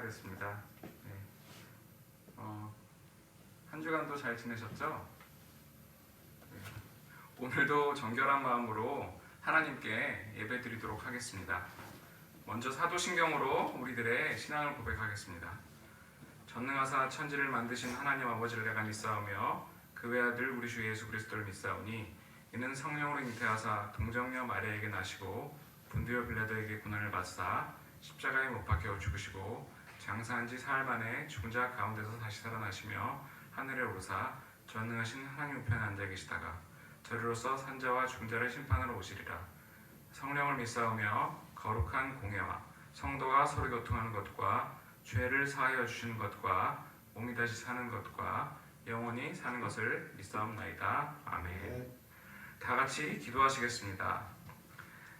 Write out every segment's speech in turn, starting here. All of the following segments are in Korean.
됐습니다. 네. 한 주간도 잘 지내셨죠? 네. 오늘도 정결한 마음으로 하나님께 예배드리도록 하겠습니다. 먼저 사도신경으로 우리들의 신앙을 고백하겠습니다. 전능하사 천지를 만드신 하나님 아버지를 내가 믿사오며 그 외아들 우리 주 예수 그리스도를 믿사오니 이는 성령으로 잉태하사 동정녀 마리아에게 나시고 분두여 빌라도에게 고난을 받사 십자가에 못 박혀 죽으시고 장사한 지 사흘 만에 죽은 자 가운데서 다시 살아나시며 하늘에 오르사 전능하신 하나님 우편에 앉아 계시다가 저리로서 산자와 죽은 자를 심판하러 오시리라. 성령을 믿사오며 거룩한 공예와 성도가 서로 교통하는 것과 죄를 사하여 주시는 것과 몸이 다시 사는 것과 영원히 사는 것을 믿사옵나이다. 아멘. 다 같이 기도하시겠습니다.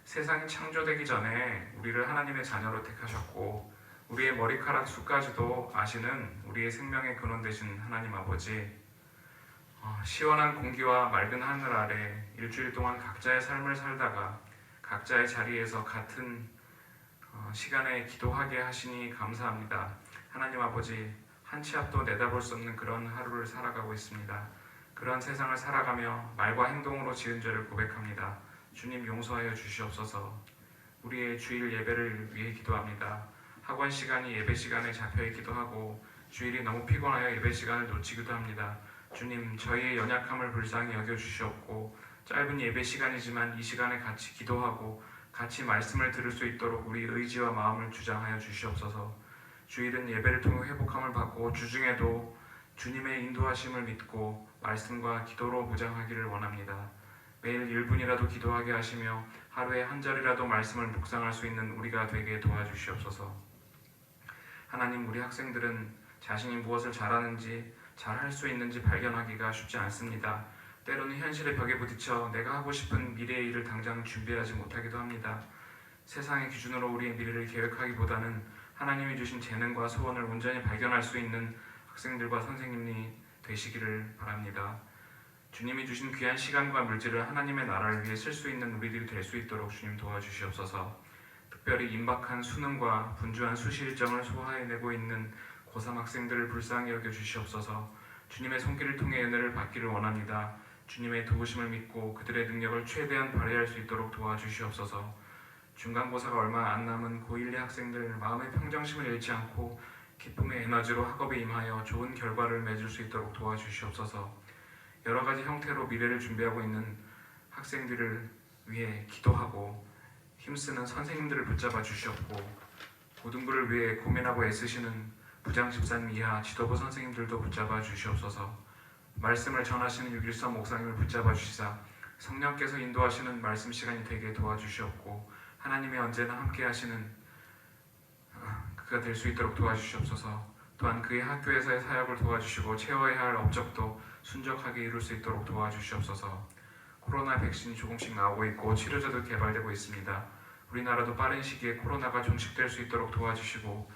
세상이 창조되기 전에 우리를 하나님의 자녀로 택하셨고 우리의 머리카락 수까지도 아시는 우리의 생명의 근원 되신 하나님 아버지, 시원한 공기와 맑은 하늘 아래 일주일 동안 각자의 삶을 살다가 각자의 자리에서 같은 시간에 기도하게 하시니 감사합니다. 하나님 아버지, 한 치 앞도 내다볼 수 없는 그런 하루를 살아가고 있습니다. 그런 세상을 살아가며 말과 행동으로 지은 죄를 고백합니다. 주님 용서하여 주시옵소서. 우리의 주일 예배를 위해 기도합니다. 학원 시간이 예배 시간에 잡혀있기도 하고 주일이 너무 피곤하여 예배 시간을 놓치기도 합니다. 주님, 저희의 연약함을 불쌍히 여겨주시옵고 짧은 예배 시간이지만 이 시간에 같이 기도하고 같이 말씀을 들을 수 있도록 우리 의지와 마음을 주장하여 주시옵소서. 주일은 예배를 통해 회복함을 받고 주중에도 주님의 인도하심을 믿고 말씀과 기도로 무장하기를 원합니다. 매일 1분이라도 기도하게 하시며 하루에 한 절이라도 말씀을 묵상할 수 있는 우리가 되게 도와주시옵소서. 하나님, 우리 학생들은 자신이 무엇을 잘하는지 잘할 수 있는지 발견하기가 쉽지 않습니다. 때로는 현실의 벽에 부딪혀 내가 하고 싶은 미래의 일을 당장 준비하지 못하기도 합니다. 세상의 기준으로 우리의 미래를 계획하기보다는 하나님이 주신 재능과 소원을 온전히 발견할 수 있는 학생들과 선생님이 되시기를 바랍니다. 주님이 주신 귀한 시간과 물질을 하나님의 나라를 위해 쓸 수 있는 우리들이 될 수 있도록 주님 도와주시옵소서. 특별히 임박한 수능과 분주한 수시 일정을 소화해내고 있는 고3 학생들을 불쌍히 여겨주시옵소서. 주님의 손길을 통해 은혜를 받기를 원합니다. 주님의 도우심을 믿고 그들의 능력을 최대한 발휘할 수 있도록 도와주시옵소서. 중간고사가 얼마 안 남은 고1, 2 학생들 마음의 평정심을 잃지 않고 기쁨의 에너지로 학업에 임하여 좋은 결과를 맺을 수 있도록 도와주시옵소서. 여러 가지 형태로 미래를 준비하고 있는 학생들을 위해 기도하고 힘쓰는 선생님들을 붙잡아 주시옵고 고등부를 위해 고민하고 애쓰시는 부장집사님 이하 지도부 선생님들도 붙잡아 주시옵소서. 말씀을 전하시는 유길성 목사님을 붙잡아 주시사 성령께서 인도하시는 말씀 시간이 되게 도와주시옵고 하나님이 언제나 함께 하시는 그가 될 수 있도록 도와주시옵소서. 또한 그의 학교에서의 사역을 도와주시고 채워야 할 업적도 순적하게 이룰 수 있도록 도와주시옵소서. 코로나 백신이 조금씩 나오고 있고 치료제도 개발되고 있습니다. 우리나라도 빠른 시기에 코로나가 종식될 수 있도록 도와주시고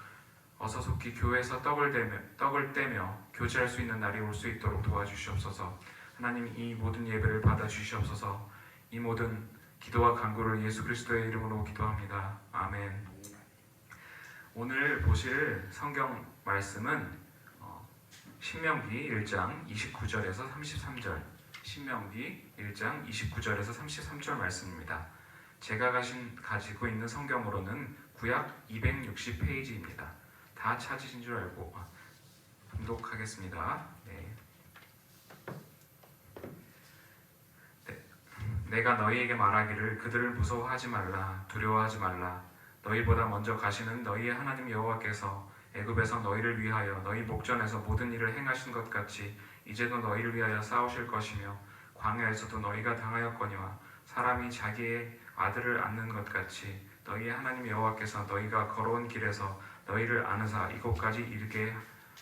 어서 속히 교회에서 떡을 떼며 교제할 수 있는 날이 올 수 있도록 도와주시옵소서. 하나님, 이 모든 예배를 받아주시옵소서. 이 모든 기도와 간구를 예수 그리스도의 이름으로 기도합니다. 아멘. 오늘 보실 성경 말씀은 신명기 1장 29절에서 33절, 신명기 1장 29절에서 33절 말씀입니다. 제가 가지고 있는 성경으로는 구약 260페이지입니다. 다 찾으신 줄 알고 봉독하겠습니다. 네. 내가 너희에게 말하기를 그들을 무서워하지 말라, 두려워하지 말라. 너희보다 먼저 가시는 너희의 하나님 여호와께서 애굽에서 너희를 위하여 너희 목전에서 모든 일을 행하신 것 같이 이제도 너희를 위하여 싸우실 것이며 광야에서도 너희가 당하였거니와 사람이 자기의 아들을 안는 것 같이 너희의 하나님 여호와께서 너희가 걸어온 길에서 너희를 안으사 이곳까지 이르게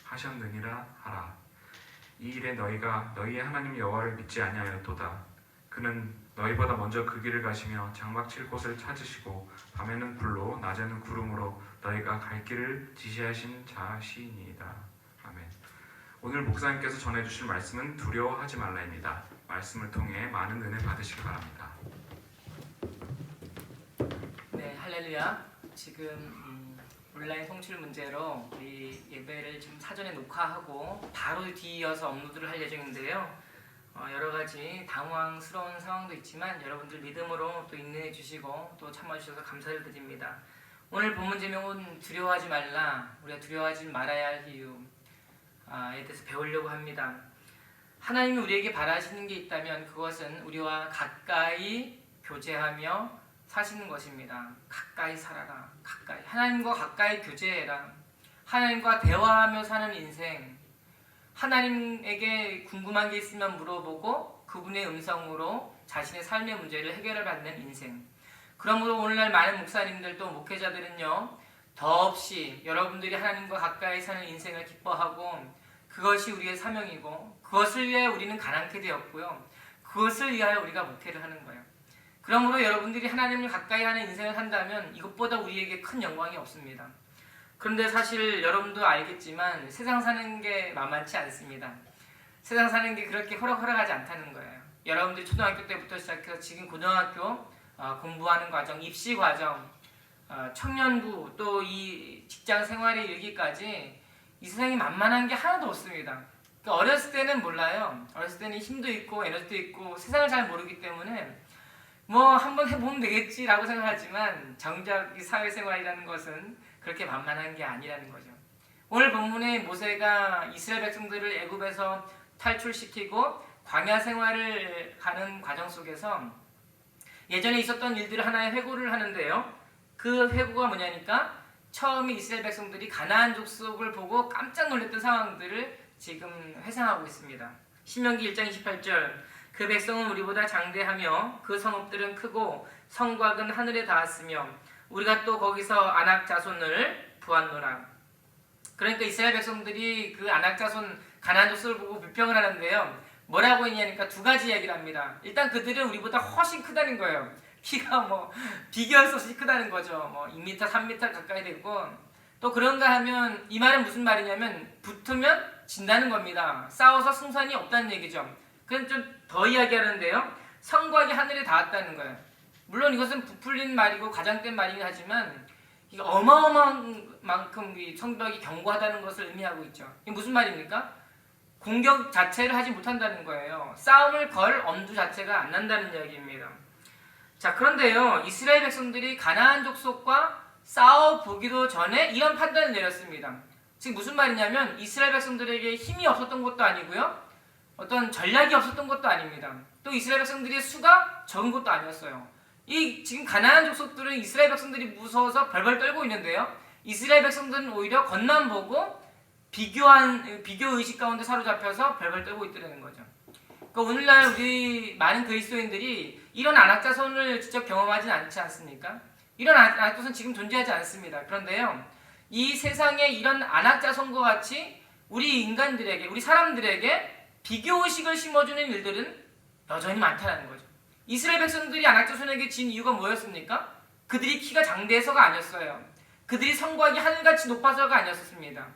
하셨느니라 하라. 이 일에 너희가 너희의 하나님 여호와를 믿지 아니하였도다. 그는 너희보다 먼저 그 길을 가시며 장막 칠 곳을 찾으시고 밤에는 불로 낮에는 구름으로 너희가 갈 길을 지시하신 자시니이다. 아멘. 오늘 목사님께서 전해주실 말씀은 두려워하지 말라입니다. 말씀을 통해 많은 은혜 받으시기 바랍니다. 네, 할렐루야. 지금 온라인 송출 문제로 우리 예배를 지금 사전에 녹화하고 바로 뒤이어서 업로드를 할 예정인데요. 여러 가지 당황스러운 상황도 있지만 여러분들 믿음으로 또 인내해 주시고 또 참아 주셔서 감사를 드립니다. 오늘 본문 제목은 두려워하지 말라, 우리가 두려워하지 말아야 할 이유에 대해서 배우려고 합니다. 하나님이 우리에게 바라시는 게 있다면 그것은 우리와 가까이 교제하며 사시는 것입니다. 가까이 살아라. 가까이. 하나님과 가까이 교제해라. 하나님과 대화하며 사는 인생. 하나님에게 궁금한 게 있으면 물어보고 그분의 음성으로 자신의 삶의 문제를 해결해 받는 인생. 그러므로 오늘날 많은 목사님들도 목회자들은요, 더없이 여러분들이 하나님과 가까이 사는 인생을 기뻐하고 그것이 우리의 사명이고 그것을 위하여 우리는 가난케 되었고요. 그것을 위하여 우리가 목회를 하는 거예요. 그러므로 여러분들이 하나님을 가까이 하는 인생을 산다면 이것보다 우리에게 큰 영광이 없습니다. 그런데 사실 여러분도 알겠지만 세상 사는 게 만만치 않습니다. 세상 사는 게 그렇게 호락호락하지 않다는 거예요. 여러분들이 초등학교 때부터 시작해서 지금 고등학교 공부하는 과정, 입시 과정, 청년부 또 이 직장 생활에 이르기까지 이 세상에 만만한 게 하나도 없습니다. 그러니까 어렸을 때는 몰라요. 어렸을 때는 힘도 있고 에너지도 있고 세상을 잘 모르기 때문에 뭐 한번 해보면 되겠지라고 생각하지만 정작 이 사회생활이라는 것은 그렇게 만만한 게 아니라는 거죠. 오늘 본문에 모세가 이스라엘 백성들을 애굽에서 탈출시키고 광야 생활을 가는 과정 속에서 예전에 있었던 일들을 하나의 회고를 하는데요. 그 회고가 뭐냐니까 처음에 이스라엘 백성들이 가나안 족속을 보고 깜짝 놀랐던 상황들을 지금 회상하고 있습니다. 신명기 1장 28절 그 백성은 우리보다 장대하며 그 성읍들은 크고 성곽은 하늘에 닿았으며 우리가 또 거기서 아낙 자손을 보았노라. 그러니까 이스라엘 백성들이 그 아낙 자손 가나안 족속을 보고 비평을 하는데요. 뭐라고 했냐니까 두 가지 이야기를 합니다. 일단 그들은 우리보다 훨씬 크다는 거예요. 키가 뭐 비교할 수 없이 크다는 거죠. 뭐 2m, 3m 가까이 되고 또 그런가 하면 이 말은 무슨 말이냐면 붙으면 진다는 겁니다. 싸워서 승산이 없다는 얘기죠. 그럼 좀 더 이야기하는데요. 성곽이 하늘에 닿았다는 거예요. 물론 이것은 부풀린 말이고 과장된 말이긴 하지만 이게 어마어마한 만큼 이 성벽이 견고하다는 것을 의미하고 있죠. 이게 무슨 말입니까? 공격 자체를 하지 못한다는 거예요. 싸움을 걸 엄두 자체가 안 난다는 이야기입니다. 자, 그런데요, 이스라엘 백성들이 가나안 족속과 싸워보기도 전에 이런 판단을 내렸습니다. 지금 무슨 말이냐면 이스라엘 백성들에게 힘이 없었던 것도 아니고요, 어떤 전략이 없었던 것도 아닙니다. 또 이스라엘 백성들의 수가 적은 것도 아니었어요. 이 지금 가나안 족속들은 이스라엘 백성들이 무서워서 벌벌 떨고 있는데요, 이스라엘 백성들은 오히려 겉만 보고 비교 의식 가운데 사로잡혀서 벌벌 떨고 있다는 거죠. 그러니까 오늘날 우리 많은 그리스도인들이 이런 안악자손을 직접 경험하진 않지 않습니까? 이런 안악자손 지금 존재하지 않습니다. 그런데요, 이 세상에 이런 안악자손과 같이 우리 인간들에게, 우리 사람들에게 비교의식을 심어주는 일들은 여전히 많다는 거죠. 이스라엘 백성들이 안악자손에게 진 이유가 뭐였습니까? 그들이 키가 장대해서가 아니었어요. 그들이 성곽이 하늘같이 높아서가 아니었습니다.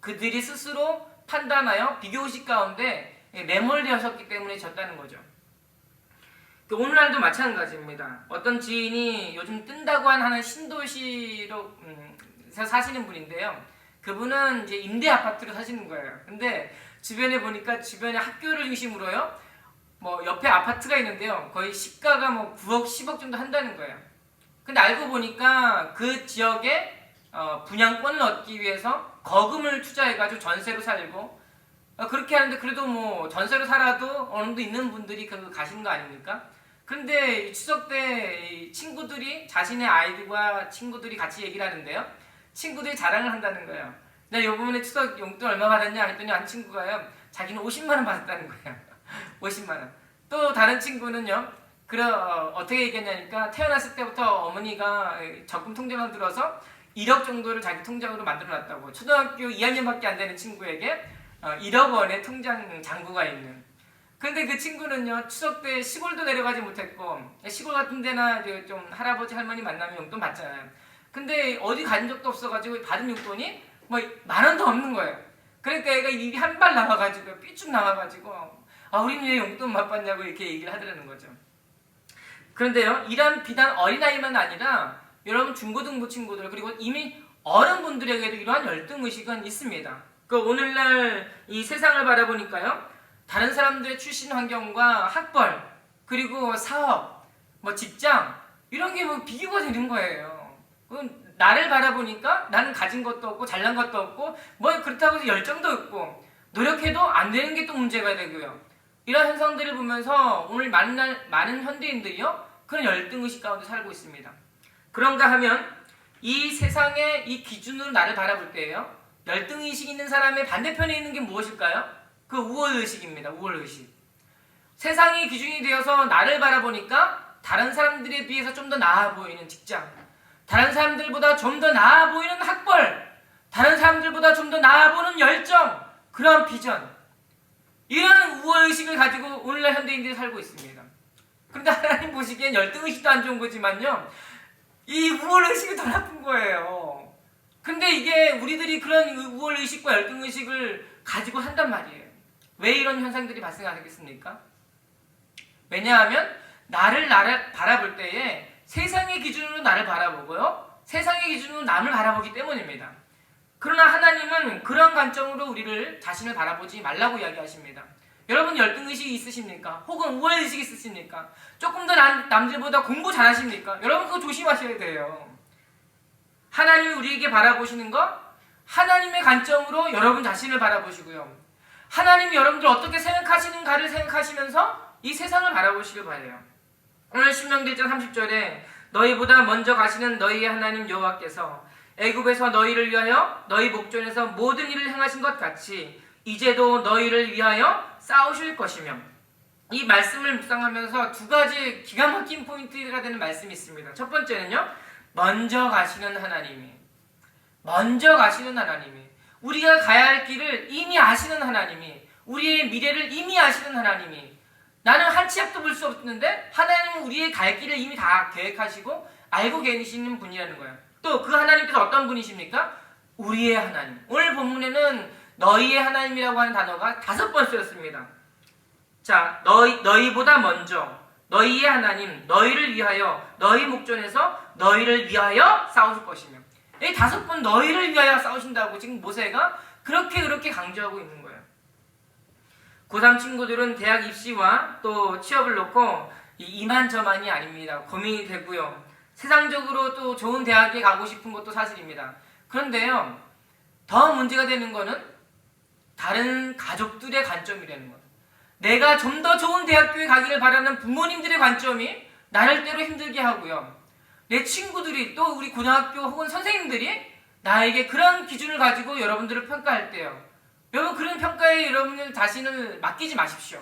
그들이 스스로 판단하여 비교의식 가운데 매몰되었기 때문에 졌다는 거죠. 오늘날도 마찬가지입니다. 어떤 지인이 요즘 뜬다고 하는 신도시로 사시는 분인데요. 그분은 이제 임대 아파트로 사시는 거예요. 근데 주변에 보니까 주변에 학교를 중심으로요, 뭐 옆에 아파트가 있는데요, 거의 시가가 뭐 9억, 10억 정도 한다는 거예요. 근데 알고 보니까 그 지역에 분양권을 얻기 위해서 거금을 투자해가지고 전세로 살고, 그렇게 하는데 그래도 뭐 전세로 살아도 어느 정도 있는 분들이 가시는 거 아닙니까? 그런데 추석 때 친구들이, 자신의 아이들과 친구들이 같이 얘기를 하는데요, 친구들이 자랑을 한다는 거예요. 내가 요번에 추석 용돈 얼마 받았냐 했더니 한 친구가요, 자기는 50만 원 받았다는 거예요. 50만 원. 또 다른 친구는요, 어떻게 얘기했냐니까 태어났을 때부터 어머니가 적금 통장을 들어서 1억 정도를 자기 통장으로 만들어놨다고. 초등학교 2학년밖에 안 되는 친구에게 1억 원의 통장 잔고가 있는. 근데 그 친구는요, 추석 때 시골도 내려가지 못했고, 시골 같은 데나 좀 할아버지 할머니 만나면 용돈 받잖아요. 근데 어디 간 적도 없어가지고 받은 용돈이 뭐 10,000원도 없는 거예요. 그러니까 애가 입이 한 발 나와가지고 삐쭉 나와가지고 우리는 왜 용돈 못 받냐고 이렇게 얘기를 하더라는 거죠. 그런데요, 이런 비단 어린아이만 아니라 여러분 중고등부 친구들, 그리고 이미 어른분들에게도 이러한 열등의식은 있습니다. 그 오늘날 이 세상을 바라보니까요, 다른 사람들의 출신 환경과 학벌, 그리고 사업, 뭐 직장, 이런 게 뭐 비교가 되는 거예요. 나를 바라보니까 나는 가진 것도 없고 잘난 것도 없고 뭐 그렇다고 해서 열정도 없고 노력해도 안 되는 게 또 문제가 되고요. 이런 현상들을 보면서 오늘 많은 현대인들이요, 그런 열등의식 가운데 살고 있습니다. 그런가 하면 이 세상의 이 기준으로 나를 바라볼 때예요, 열등의식 있는 사람의 반대편에 있는 게 무엇일까요? 그 우월의식입니다. 우월의식. 세상이 기준이 되어서 나를 바라보니까 다른 사람들에 비해서 좀 더 나아 보이는 직장, 다른 사람들보다 좀 더 나아 보이는 학벌, 다른 사람들보다 좀 더 나아 보이는 열정, 그런 비전, 이런 우월의식을 가지고 오늘날 현대인들이 살고 있습니다. 그런데 하나님 보시기엔 열등의식도 안 좋은 거지만요, 이 우월의식이 더 나쁜 거예요. 근데 이게 우리들이 그런 우월의식과 열등의식을 가지고 한단 말이에요. 왜 이런 현상들이 발생하겠습니까? 왜냐하면 나를 바라볼 때에 세상의 기준으로 나를 바라보고요, 세상의 기준으로 남을 바라보기 때문입니다. 그러나 하나님은 그런 관점으로 우리를 자신을 바라보지 말라고 이야기하십니다. 여러분 열등의식이 있으십니까? 혹은 우월의식이 있으십니까? 조금 더 남들보다 공부 잘하십니까? 여러분 그거 조심하셔야 돼요. 하나님이 우리에게 바라보시는 것, 하나님의 관점으로 여러분 자신을 바라보시고요, 하나님이 여러분들 어떻게 생각하시는가를 생각하시면서 이 세상을 바라보시길 바래요. 오늘 신명기 1장 30절에 너희보다 먼저 가시는 너희의 하나님 여호와께서 애굽에서 너희를 위하여 너희 목전에서 모든 일을 행하신 것 같이 이제도 너희를 위하여 싸우실 것이며, 이 말씀을 묵상하면서 두 가지 기가 막힌 포인트가 되는 말씀이 있습니다. 첫 번째는요, 먼저 가시는 하나님이, 우리가 가야 할 길을 이미 아시는 하나님이, 우리의 미래를 이미 아시는 하나님이, 나는 한 치 앞도 볼 수 없는데 하나님은 우리의 갈 길을 이미 다 계획하시고 알고 계시는 분이라는 거예요. 또 그 하나님께서 어떤 분이십니까? 우리의 하나님. 오늘 본문에는 너희의 하나님이라고 하는 단어가 5번 쓰였습니다. 자, 너희보다 먼저, 너희의 하나님, 너희를 위하여, 너희 목전에서 너희를 위하여 싸우실 것이며, 이 5번 너희를 위하여 싸우신다고 지금 모세가 그렇게 강조하고 있는 거예요. 고3 친구들은 대학 입시와 또 취업을 놓고 이만저만이 아닙니다. 고민이 되고요, 세상적으로 또 좋은 대학에 가고 싶은 것도 사실입니다. 그런데요, 더 문제가 되는 거는 다른 가족들의 관점이라는 거예요. 내가 좀 더 좋은 대학교에 가기를 바라는 부모님들의 관점이 나를 때로 힘들게 하고요, 내 친구들이 또 우리 고등학교 혹은 선생님들이 나에게 그런 기준을 가지고 여러분들을 평가할 때요, 여러분 그런 평가에 여러분들 자신을 맡기지 마십시오.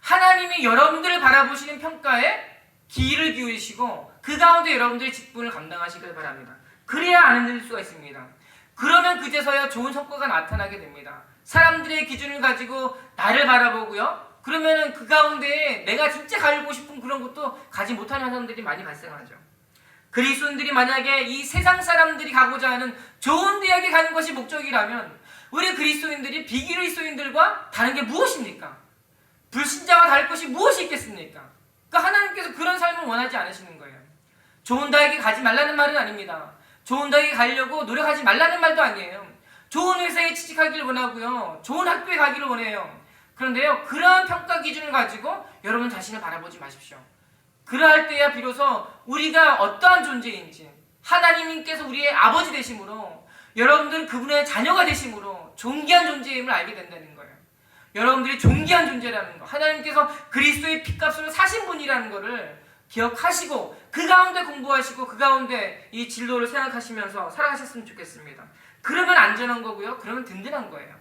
하나님이 여러분들을 바라보시는 평가에 귀를 기울이시고 그 가운데 여러분들의 직분을 감당하시길 바랍니다. 그래야 안 흔들릴 수가 있습니다. 그러면 그제서야 좋은 성과가 나타나게 됩니다. 사람들의 기준을 가지고 나를 바라보고요, 그러면은 그 가운데 내가 진짜 가고 싶은 그런 것도 가지 못하는 현상들이 많이 발생하죠. 그리스도인들이 만약에 이 세상 사람들이 가고자 하는 좋은 대학에 가는 것이 목적이라면 우리 그리스도인들이 비그리스도인들과 다른 게 무엇입니까? 불신자와 다를 것이 무엇이 있겠습니까? 그러니까 하나님께서 그런 삶을 원하지 않으시는 거예요. 좋은 대학에 가지 말라는 말은 아닙니다. 좋은 대학에 가려고 노력하지 말라는 말도 아니에요. 좋은 회사에 취직하기를 원하고요, 좋은 학교에 가기를 원해요. 그런데요, 그러한 평가 기준을 가지고 여러분 자신을 바라보지 마십시오. 그러할 때야 비로소 우리가 어떠한 존재인지, 하나님께서 우리의 아버지 되심으로, 여러분들은 그분의 자녀가 되심으로 존귀한 존재임을 알게 된다는 거예요. 여러분들이 존귀한 존재라는 거, 하나님께서 그리스도의 피값으로 사신 분이라는 것을 기억하시고 그 가운데 공부하시고 그 가운데 이 진로를 생각하시면서 살아가셨으면 좋겠습니다. 그러면 안전한 거고요, 그러면 든든한 거예요.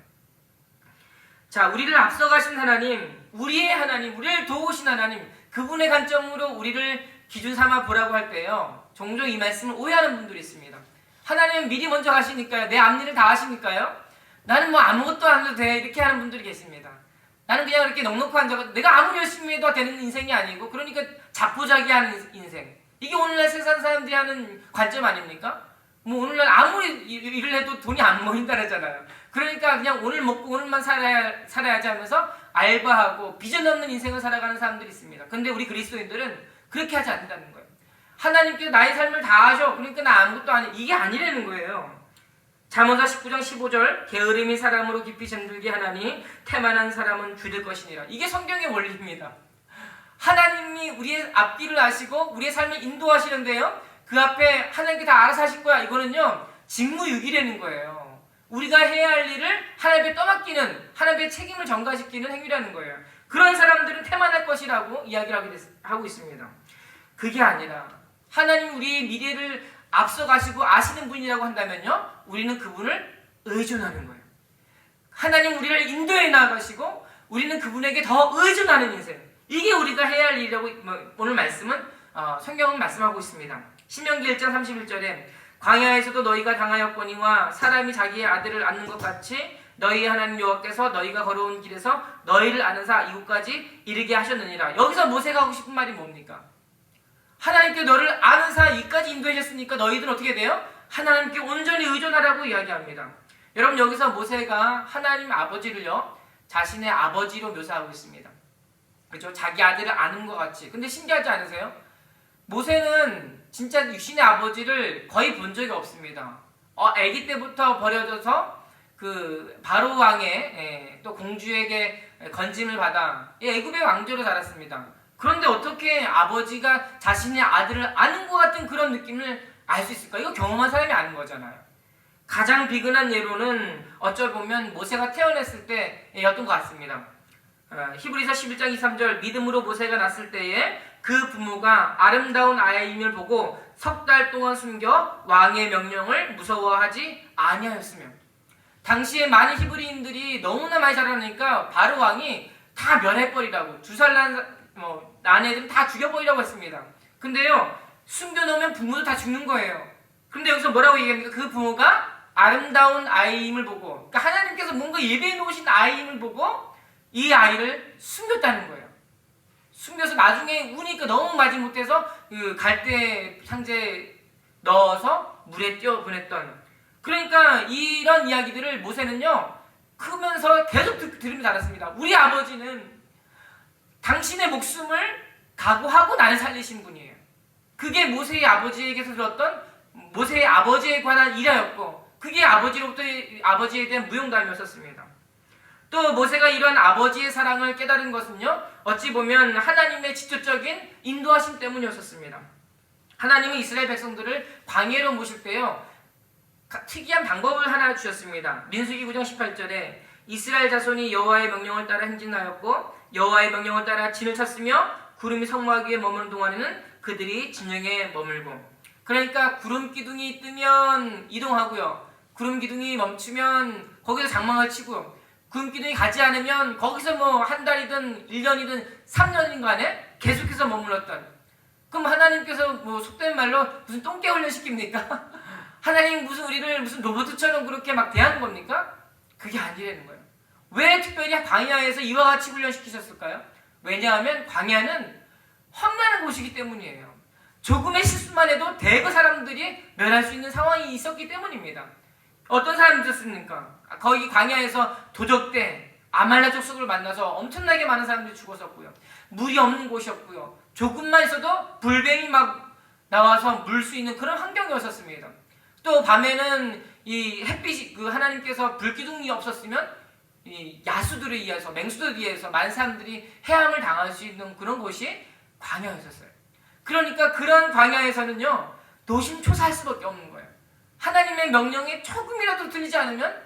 자, 우리를 앞서가신 하나님, 우리의 하나님, 우리를 도우신 하나님, 그분의 관점으로 우리를 기준 삼아 보라고 할 때요, 종종 이 말씀을 오해하는 분들이 있습니다. 하나님은 미리 먼저 가시니까요, 내 앞일을 다 하시니까요, 나는 뭐 아무것도 안 해도 돼, 이렇게 하는 분들이 계십니다. 나는 그냥 이렇게 넉넉히 앉아서 내가 아무리 열심히 해도 되는 인생이 아니고, 그러니까 자포자기하는 인생, 이게 오늘날 세상 사람들이 하는 관점 아닙니까? 뭐 오늘날 아무리 일을 해도 돈이 안 모인다 그러잖아요. 그러니까 그냥 오늘 먹고 오늘만 살아야지 하면서 알바하고 비전 없는 인생을 살아가는 사람들이 있습니다. 근데 우리 그리스도인들은 그렇게 하지 않는다는 거예요. 하나님께서 나의 삶을 다 아셔. 그러니까 나 아무것도 아니. 이게 아니라는 거예요. 잠언서 19장 15절 게으름이 사람으로 깊이 잠들게 하나니 태만한 사람은 죽을 것이니라. 이게 성경의 원리입니다. 하나님이 우리의 앞길을 아시고 우리의 삶을 인도하시는데요. 그 앞에 하나님께 다 알아서 하실 거야. 이거는요. 직무유기라는 거예요. 우리가 해야 할 일을 하나님께 떠맡기는, 하나님의 책임을 전가시키는 행위라는 거예요. 그런 사람들은 태만할 것이라고 이야기를 하고 있습니다. 그게 아니라 하나님 우리의 미래를 앞서가시고 아시는 분이라고 한다면요. 우리는 그분을 의존하는 거예요. 하나님 우리를 인도해 나가시고 우리는 그분에게 더 의존하는 인생. 이게 우리가 해야 할 일이라고 오늘 말씀은 성경은 말씀하고 있습니다. 신명기 1장 31절에 광야에서도 너희가 당하였거니와 사람이 자기의 아들을 낳는 것 같이 너희 하나님 여호와께서 너희가 걸어온 길에서 너희를 아는 사 이곳까지 이르게 하셨느니라. 여기서 모세가 하고 싶은 말이 뭡니까? 하나님께 너를 아는 사 이까지 인도하셨으니까 너희들은 어떻게 돼요? 하나님께 온전히 의존하라고 이야기합니다. 여러분 여기서 모세가 하나님 아버지를요 자신의 아버지로 묘사하고 있습니다. 그렇죠? 자기 아들을 아는 것 같이. 근데 신기하지 않으세요? 모세는 진짜 육신의 아버지를 거의 본 적이 없습니다. 아기 때부터 버려져서 그 바로 왕의 또 공주에게 건짐을 받아 애굽의 왕조로 자랐습니다. 그런데 어떻게 아버지가 자신의 아들을 아는 것 같은 그런 느낌을 알 수 있을까? 이거 경험한 사람이 아는 거잖아요. 가장 비근한 예로는 어쩔 보면 모세가 태어났을 때였던 것 같습니다. 히브리서 11장 23절 믿음으로 모세가 났을 때에 그 부모가 아름다운 아이임을 보고 석 달 동안 숨겨 왕의 명령을 무서워하지 아니하였으며 당시에 많은 히브리인들이 너무나 많이 자라니까 바로 왕이 다 멸해버리라고 2살 난 애들은 다 죽여버리라고 했습니다. 근데요 숨겨놓으면 부모도 다 죽는 거예요. 그런데 여기서 뭐라고 얘기합니까? 그 부모가 아름다운 아이임을 보고 그러니까 하나님께서 뭔가 예배해 놓으신 아이임을 보고 이 아이를 숨겼다는 거예요. 숨겨서 나중에 우니까 너무 마지못해서 그 갈대 상자에 넣어서 물에 띄워 보냈던. 그러니까 이런 이야기들을 모세는요 크면서 계속 들으면서 자랐습니다. 우리 아버지는 당신의 목숨을 각오하고 나를 살리신 분이에요. 그게 모세의 아버지에게서 들었던 모세의 아버지에 관한 일화였고 그게 아버지로부터 아버지에 대한 무용담이었습니다. 또 모세가 이러한 아버지의 사랑을 깨달은 것은요 어찌 보면 하나님의 직접적인 인도하심 때문이었습니다. 하나님은 이스라엘 백성들을 광야로 모실 때요 특이한 방법을 하나 주셨습니다. 민수기 9장 18절에 이스라엘 자손이 여호와의 명령을 따라 행진하였고 여호와의 명령을 따라 진을 쳤으며 구름이 성막 위에 머무는 동안에는 그들이 진영에 머물고. 그러니까 구름 기둥이 뜨면 이동하고요 구름 기둥이 멈추면 거기서 장막을 치고요 구름 기둥이 가지 않으면 거기서 한 달이든 1년이든 3년인 간에 계속해서 머물렀던. 그럼 하나님께서 속된 말로 무슨 똥개 훈련 시킵니까? 하나님 무슨 우리를 무슨 로봇처럼 그렇게 막 대하는 겁니까? 그게 아니라는 거예요. 왜 특별히 광야에서 이와 같이 훈련시키셨을까요? 왜냐하면 광야는 험난한 곳이기 때문이에요. 조금의 실수만 해도 대거 사람들이 멸할 수 있는 상황이 있었기 때문입니다. 어떤 사람이 있었습니까? 거기 광야에서 도적대, 아말렉 족속을 만나서 엄청나게 많은 사람들이 죽었었고요. 물이 없는 곳이었고요. 조금만 있어도 불뱀이 막 나와서 물 수 있는 그런 환경이었었습니다. 또 밤에는 이 햇빛이 하나님께서 불기둥이 없었으면 이 야수들에 의해서 맹수들에 의해서 많은 사람들이 해함을 당할 수 있는 그런 곳이 광야였었어요. 그러니까 그런 광야에서는요 노심초사할 수밖에 없는 거예요. 하나님의 명령에 조금이라도 틀리지 않으면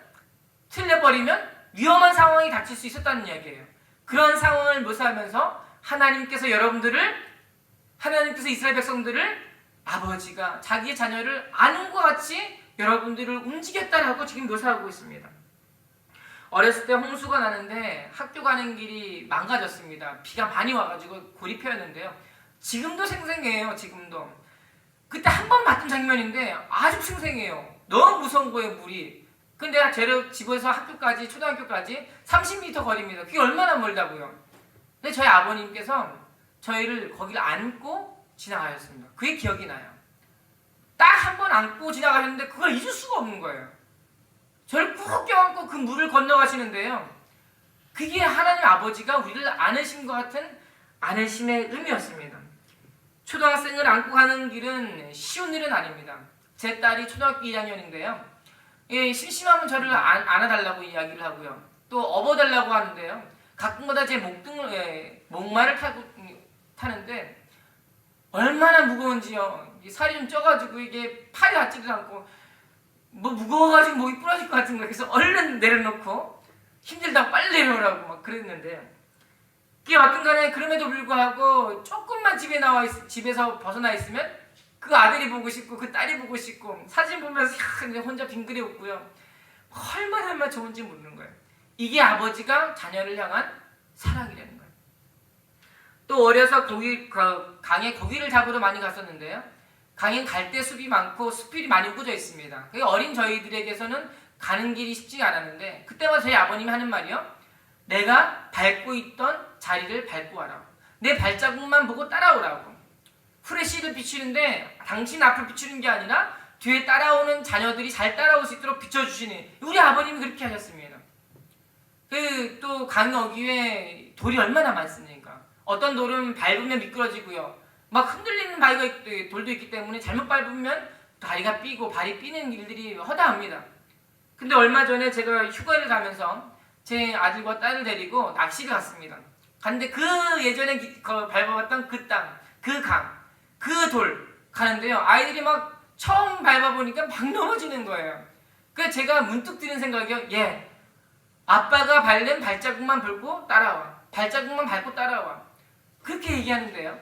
틀려버리면 위험한 상황이 닥칠 수 있었다는 이야기예요. 그런 상황을 묘사하면서 하나님께서 이스라엘 백성들을 아버지가 자기의 자녀를 아는 것 같이 여러분들을 움직였다라고 지금 묘사하고 있습니다. 어렸을 때 홍수가 나는데 학교 가는 길이 망가졌습니다. 비가 많이 와가지고 골이 패였는데요. 지금도 생생해요. 지금도. 그때 한 번 봤던 장면인데 아주 생생해요. 너무 무서운 거예요. 물이. 근데 집에서 학교까지 초등학교까지 30m 거리입니다. 그게 얼마나 멀다고요. 근데 저희 아버님께서 저희를 거기를 안고 지나가셨습니다. 그게 기억이 나요. 딱 한 번 안고 지나가셨는데 그걸 잊을 수가 없는 거예요. 저를 꾹 껴안고 그 물을 건너가시는데요. 그게 하나님 아버지가 우리를 안으신 것 같은 안으심의 의미였습니다. 초등학생을 안고 가는 길은 쉬운 일은 아닙니다. 제 딸이 초등학교 2학년인데요. 예, 심심하면 저를 안아달라고 이야기를 하고요. 또 업어달라고 하는데요. 가끔마다 제 목마를 타는데 얼마나 무거운지요. 살이 좀 쪄가지고 이게 팔이 닿지도 않고 뭐 무거워가지고 목이 부러질 것 같은 거예요. 그래서 얼른 내려놓고 힘들다고 빨리 내려오라고 막 그랬는데 그게 왔든 간에 그럼에도 불구하고 조금만 집에서 벗어나 있으면 그 아들이 보고 싶고 그 딸이 보고 싶고 사진 보면서 그냥 혼자 빙그레 웃고요. 얼마나 좋은지 모르는 거예요. 이게 아버지가 자녀를 향한 사랑이라는 거예요. 또 어려서 강에 고기를 잡으러 많이 갔었는데요. 강엔 갈대 숲이 많고 숲이 많이 우거져 있습니다. 어린 저희들에게서는 가는 길이 쉽지가 않았는데 그때마다 저희 아버님이 하는 말이요. 내가 밟고 있던 자리를 밟고 와라. 내 발자국만 보고 따라오라고. 후레쉬를 비추는데 당신 앞을 비추는 게 아니라 뒤에 따라오는 자녀들이 잘 따라올 수 있도록 비춰주시니 우리 아버님이 그렇게 하셨습니다. 또 강 어귀에 돌이 얼마나 많습니까? 어떤 돌은 밟으면 미끄러지고요. 막 흔들리는 돌도 있기 때문에 잘못 밟으면 다리가 삐고 발이 삐는 일들이 허다합니다. 근데 얼마 전에 제가 휴가를 가면서 제 아들과 딸을 데리고 낚시를 갔습니다. 갔는데 그 예전에 밟아봤던 그 땅, 그 강, 그 돌 가는데요. 아이들이 막 처음 밟아보니까 막 넘어지는 거예요. 그래서 제가 문득 드는 생각이요. 아빠가 밟는 발자국만 밟고 따라와. 발자국만 밟고 따라와. 그렇게 얘기하는데요.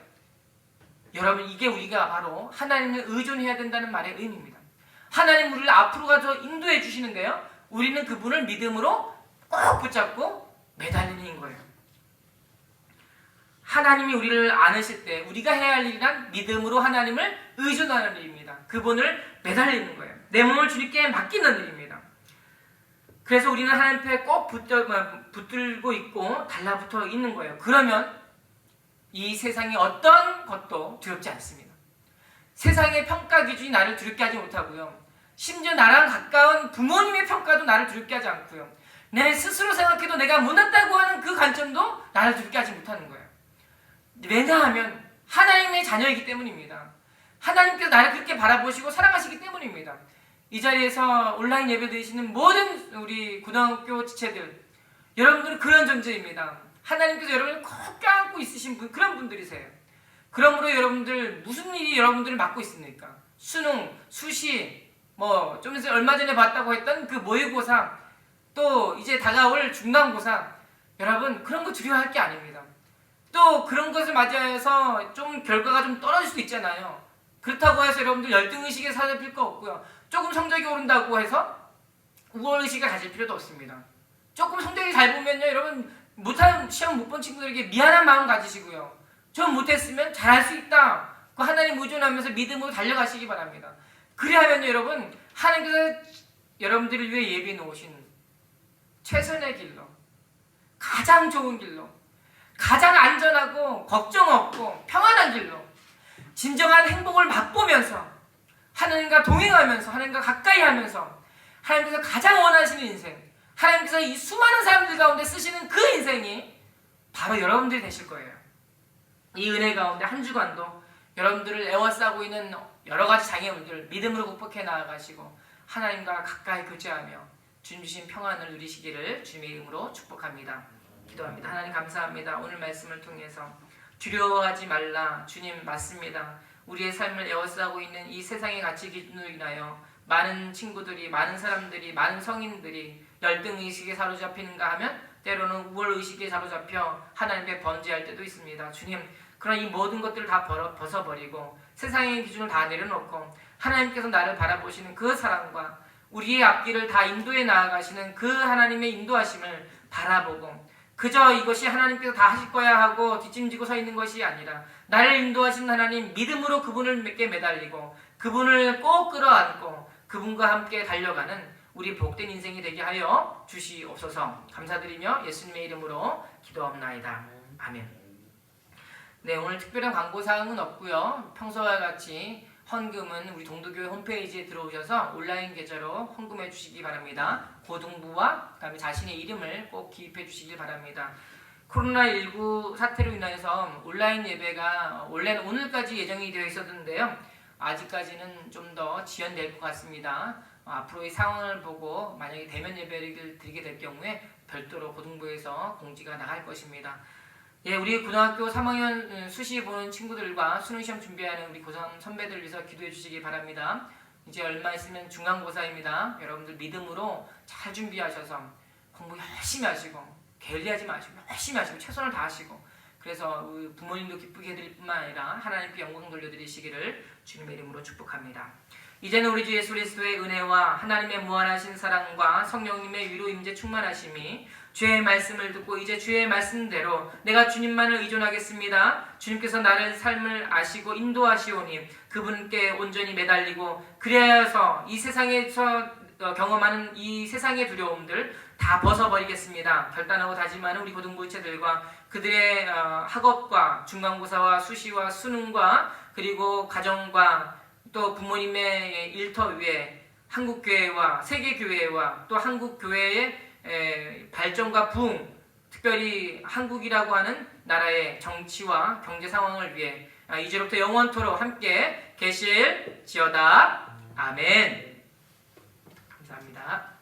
여러분 이게 우리가 바로 하나님을 의존해야 된다는 말의 의미입니다. 하나님 우리를 앞으로 가서 인도해 주시는데요. 우리는 그분을 믿음으로 꼭 붙잡고 매달리는 거예요. 하나님이 우리를 안으실 때 우리가 해야 할 일이란 믿음으로 하나님을 의존하는 일입니다. 그분을 매달리는 거예요. 내 몸을 주님께 맡기는 일입니다. 그래서 우리는 하나님 앞에 꼭 붙들고 있고 달라붙어 있는 거예요. 그러면 이 세상의 어떤 것도 두렵지 않습니다. 세상의 평가 기준이 나를 두렵게 하지 못하고요. 심지어 나랑 가까운 부모님의 평가도 나를 두렵게 하지 않고요. 내 스스로 생각해도 내가 못났다고 하는 그 관점도 나를 두렵게 하지 못하는 거예요. 왜냐하면 하나님의 자녀이기 때문입니다. 하나님께서 나를 그렇게 바라보시고 사랑하시기 때문입니다. 이 자리에서 온라인 예배 드리시는 모든 우리 고등학교 지체들, 여러분들은 그런 존재입니다. 하나님께서 여러분을 꼭 껴안고 있으신 그런 분들이세요. 그러므로 여러분들 무슨 일이 여러분들을 맡고 있습니까? 수능, 수시, 좀 얼마 전에 봤다고 했던 그 모의고사, 또 이제 다가올 중간고사, 여러분 그런 거 두려워할 게 아닙니다. 또 그런 것을 맞이해서 좀 결과가 좀 떨어질 수도 있잖아요. 그렇다고 해서 여러분들 열등의식에 사로잡힐 거 없고요. 조금 성적이 오른다고 해서 우월의식을 가질 필요도 없습니다. 조금 성적이 잘 보면요, 여러분 시험 못 본 친구들에게 미안한 마음 가지시고요. 좀 못했으면 잘할 수 있다. 그 하나님 의존하면서 믿음으로 달려가시기 바랍니다. 그래야면요, 여러분 하나님께서 여러분들을 위해 예비해 놓으신 최선의 길로, 가장 좋은 길로, 가장 안전하고 걱정 없고 평안한 길로 진정한 행복을 맛보면서 하나님과 동행하면서 하나님과 가까이 하면서 하나님께서 가장 원하시는 인생, 하나님께서 이 수많은 사람들 가운데 쓰시는 그 인생이 바로 여러분들이 되실 거예요. 이 은혜 가운데 한 주간도 여러분들을 에워싸고 있는 여러 가지 장애물들 믿음으로 극복해 나아가시고 하나님과 가까이 교제하며 주님 주신 평안을 누리시기를 주님의 이름으로 축복합니다. 기도합니다. 하나님 감사합니다. 오늘 말씀을 통해서 두려워하지 말라. 주님 맞습니다. 우리의 삶을 에워싸고 있는 이 세상의 가치 기준으로 인하여 많은 친구들이, 많은 사람들이, 많은 성인들이 열등의식에 사로잡히는가 하면 때로는 우월의식에 사로잡혀 하나님께 번제할 때도 있습니다. 주님, 그런 이 모든 것들을 다 벗어버리고 세상의 기준을 다 내려놓고 하나님께서 나를 바라보시는 그 사랑과 우리의 앞길을 다 인도해 나아가시는 그 하나님의 인도하심을 바라보고 그저 이것이 하나님께서 다 하실 거야 하고 뒷짐지고 서 있는 것이 아니라 나를 인도하시는 하나님 믿음으로 그분을께 매달리고 그분을 꼭 끌어안고 그분과 함께 달려가는 우리 복된 인생이 되게 하여 주시옵소서. 감사드리며 예수님의 이름으로 기도합나이다. 아멘. 네, 오늘 특별한 광고사항은 없고요. 평소와 같이 헌금은 우리 동도교회 홈페이지에 들어오셔서 온라인 계좌로 헌금해 주시기 바랍니다. 고등부와 그다음에 자신의 이름을 꼭 기입해 주시길 바랍니다. 코로나19 사태로 인해서 온라인 예배가 원래는 오늘까지 예정이 되어 있었는데요. 아직까지는 좀 더 지연될 것 같습니다. 앞으로의 상황을 보고 만약에 대면 예배를 드리게 될 경우에 별도로 고등부에서 공지가 나갈 것입니다. 예, 우리 고등학교 3학년 수시 보는 친구들과 수능시험 준비하는 우리 고3 선배들 위해서 기도해 주시기 바랍니다. 이제 얼마 있으면 중간고사입니다. 여러분들 믿음으로 잘 준비하셔서 공부 열심히 하시고 게을리하지 마시고 열심히 하시고 최선을 다하시고 그래서 부모님도 기쁘게 해드릴 뿐만 아니라 하나님께 영광 돌려드리시기를 주님의 이름으로 축복합니다. 이제는 우리 주 예수 그리스도의 은혜와 하나님의 무한하신 사랑과 성령님의 위로 임재 충만하심이 주의 말씀을 듣고 이제 주의 말씀대로 내가 주님만을 의존하겠습니다. 주님께서 나를 삶을 아시고 인도하시오니 그분께 온전히 매달리고 그리하여서 이 세상에서 경험하는 이 세상의 두려움들 다 벗어버리겠습니다. 결단하고 다짐하는 우리 고등부이체들과 그들의 학업과 중간고사와 수시와 수능과 그리고 가정과 또 부모님의 일터 위에 한국교회와 세계교회와 또 한국교회의 발전과 부흥, 특별히 한국이라고 하는 나라의 정치와 경제 상황을 위해 이제부터 영원토록 함께 계실지어다. 아멘. 감사합니다.